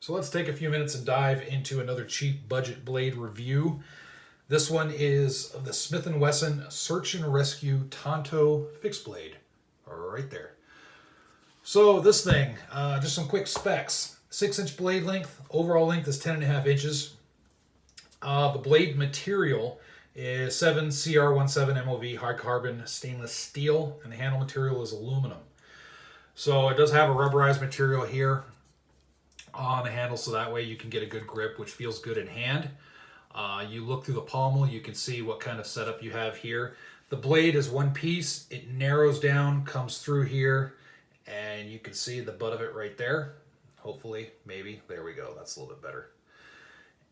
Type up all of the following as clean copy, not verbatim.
So let's take a few minutes and dive into another cheap budget blade review. This one is the Smith & Wesson Search and Rescue Tanto fixed blade, right there. So this thing, just some quick specs. 6-inch blade length, overall length is 10.5 inches. The blade material is 7CR17 MOV high carbon stainless steel, and the handle material is aluminum. So it does have a rubberized material here on the handle, so that way you can get a good grip, which feels good in hand. You look through the pommel, you can see what kind of setup you have here. The blade is one piece. It narrows down, comes through here, and you can see the butt of it right there. Hopefully, maybe. There we go. That's a little bit better.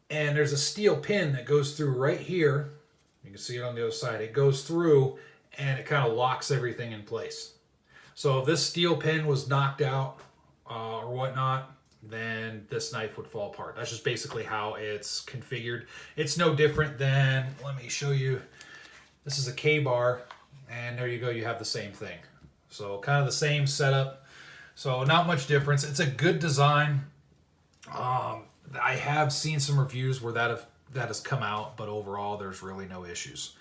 And there's a steel pin that goes through right here. You can see it on the other side. It goes through, and it kind of locks everything in place. So if this steel pin was knocked out or whatnot, then this knife would fall apart. That's just basically how it's configured. It's no different than, let me show you, this is a K-bar, and there you go, you have the same thing. So kind of the same setup. So not much difference. It's a good design. I have seen some reviews where that has come out, but overall there's really no issues.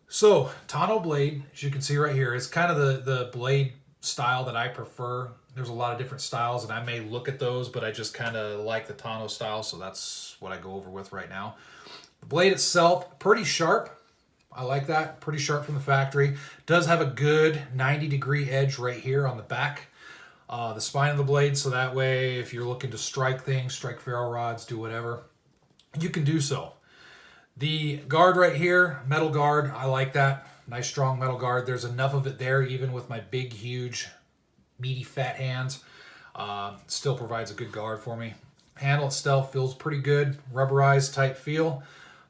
So Tanto blade, as you can see right here, is kind of the blade style that I prefer. There's a lot of different styles, and I may look at those, but I just kind of like the Tanto style, so that's what I go over with right now. The blade itself, pretty sharp. I like that. Pretty sharp from the factory. Does have a good 90-degree edge right here on the back, the spine of the blade, so that way if you're looking to strike things, strike ferro rods, do whatever, you can do so. The guard right here, metal guard, I like that. Nice strong metal guard. There's enough of it there, even with my big, huge, meaty, fat hands. Still provides a good guard for me. Handle itself feels pretty good. Rubberized type feel.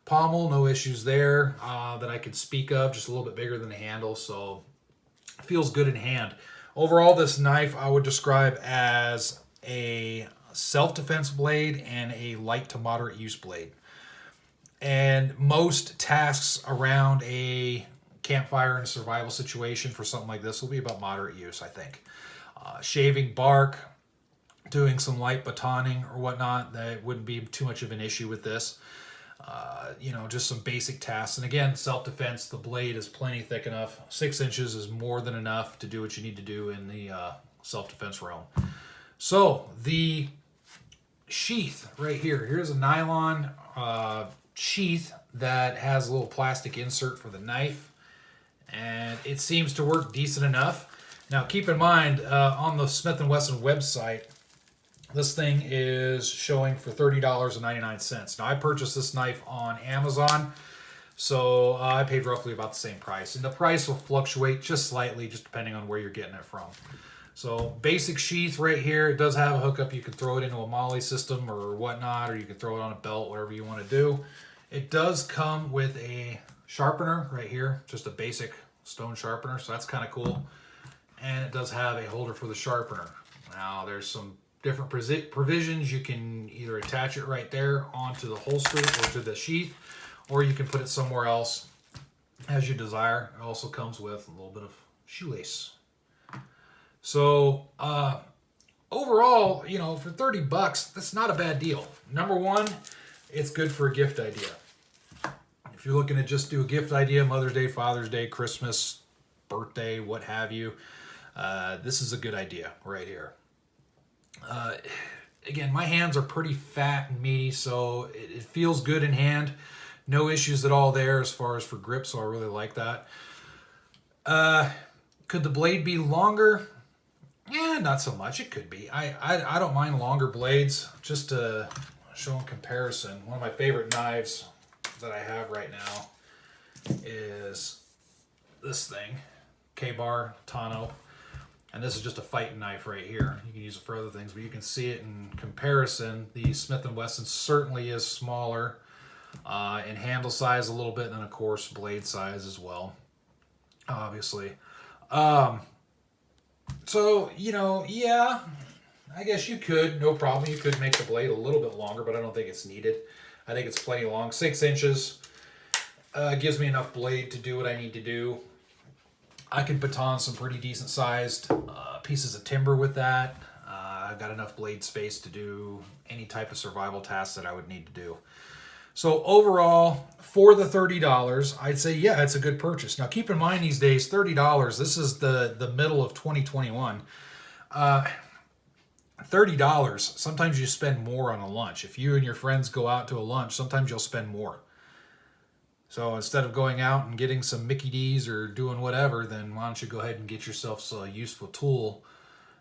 Pommel, no issues there that I could speak of. Just a little bit bigger than the handle, so it feels good in hand. Overall, this knife I would describe as a self-defense blade and a light to moderate use blade. And most tasks around a campfire in a survival situation for something like this will be about moderate use, I think. Shaving bark, doing some light batoning or whatnot, that wouldn't be too much of an issue with this. Just some basic tasks. And again, self-defense, the blade is plenty thick enough. 6 inches is more than enough to do what you need to do in the self-defense realm. So the sheath right here. Here's a nylon sheath that has a little plastic insert for the knife, and it seems to work decent enough. Now keep in mind, on the Smith & Wesson website, this thing is showing for $30.99. Now I purchased this knife on Amazon, so I paid roughly about the same price, and the price will fluctuate just slightly, just depending on where you're getting it from. So basic sheath right here. It does have a hookup. You can throw it into a molly system or whatnot, or you can throw it on a belt, whatever you want to do. It does come with a sharpener right here, just a basic stone sharpener, so that's kind of cool. And it does have a holder for the sharpener. Now there's some different provisions. You can either attach it right there onto the holster or to the sheath, or you can put it somewhere else as you desire. It also comes with a little bit of shoelace. So overall, for $30, that's not a bad deal. Number one, it's good for a gift idea. If you're looking to just do a gift idea, Mother's Day, Father's Day, Christmas, birthday, what have you, this is a good idea right here. Again, my hands are pretty fat and meaty, so it feels good in hand. No issues at all there as far as for grip, so I really like that. Could the blade be longer? Yeah, not so much. It could be. I don't mind longer blades. Just to show in comparison, one of my favorite knives that I have right now is this thing, K-bar Tanto. And this is just a fighting knife right here. You can use it for other things, but you can see it in comparison. The Smith & Wesson certainly is smaller in handle size a little bit, and then of course blade size as well, obviously. So, yeah, I guess you could, no problem. You could make the blade a little bit longer, but I don't think it's needed. I think it's plenty long. 6 inches gives me enough blade to do what I need to do. I could baton some pretty decent sized pieces of timber with that. got enough blade space to do any type of survival tasks that I would need to do. So overall, for the $30, I'd say, yeah, it's a good purchase. Now, keep in mind these days, $30, this is the middle of 2021. $30, sometimes you spend more on a lunch. If you and your friends go out to a lunch, sometimes you'll spend more. So instead of going out and getting some Mickey D's or doing whatever, then why don't you go ahead and get yourself a useful tool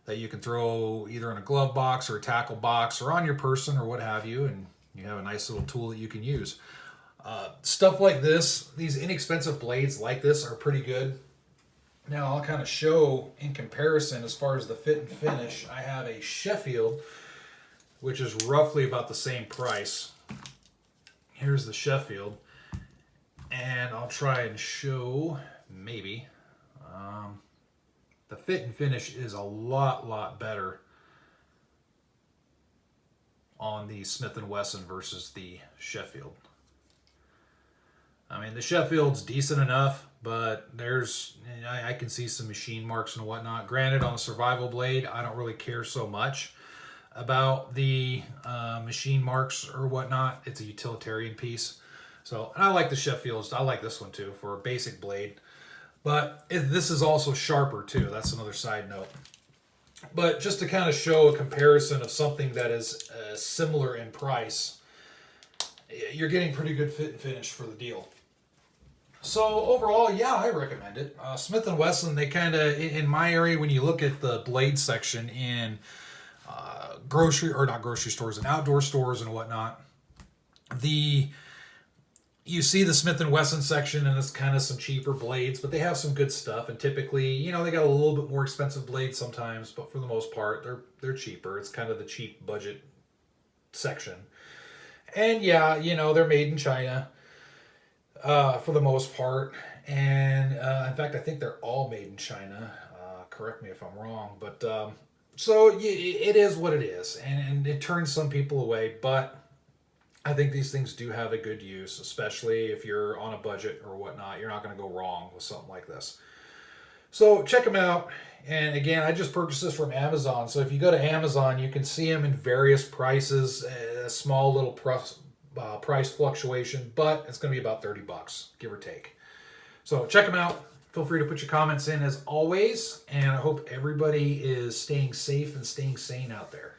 that you can throw either in a glove box or a tackle box or on your person or what have you, and you have a nice little tool that you can use. Stuff like this, these inexpensive blades like this are pretty good. Now I'll kind of show in comparison as far as the fit and finish. I have a Sheffield, which is roughly about the same price. Here's the Sheffield. And I'll try and show, maybe, the fit and finish is a lot better on the Smith & Wesson versus the Sheffield. I mean, the Sheffield's decent enough, but I can see some machine marks and whatnot. Granted, on a survival blade, I don't really care so much about the machine marks or whatnot. It's a utilitarian piece. So, and I like the Sheffields. I like this one too for a basic blade. But this is also sharper too. That's another side note. But just to kind of show a comparison of something that is similar in price, you're getting pretty good fit and finish for the deal. So overall, yeah, I recommend it. Smith & Wesson, they kind of, in my area, when you look at the blade section in not grocery stores and outdoor stores and whatnot, you see the Smith & Wesson section, and it's kind of some cheaper blades, but they have some good stuff. And typically, they got a little bit more expensive blades sometimes, but for the most part, they're cheaper. It's kind of the cheap budget section. And yeah, they're made in China for the most part. And in fact, I think they're all made in China. Correct me if I'm wrong, but so it is what it is, and it turns some people away, but I think these things do have a good use, especially if you're on a budget or whatnot. You're not going to go wrong with something like this. So check them out. And again, I just purchased this from Amazon. So if you go to Amazon, you can see them in various prices, a small little price fluctuation, but it's going to be about $30, give or take. So check them out. Feel free to put your comments in as always. And I hope everybody is staying safe and staying sane out there.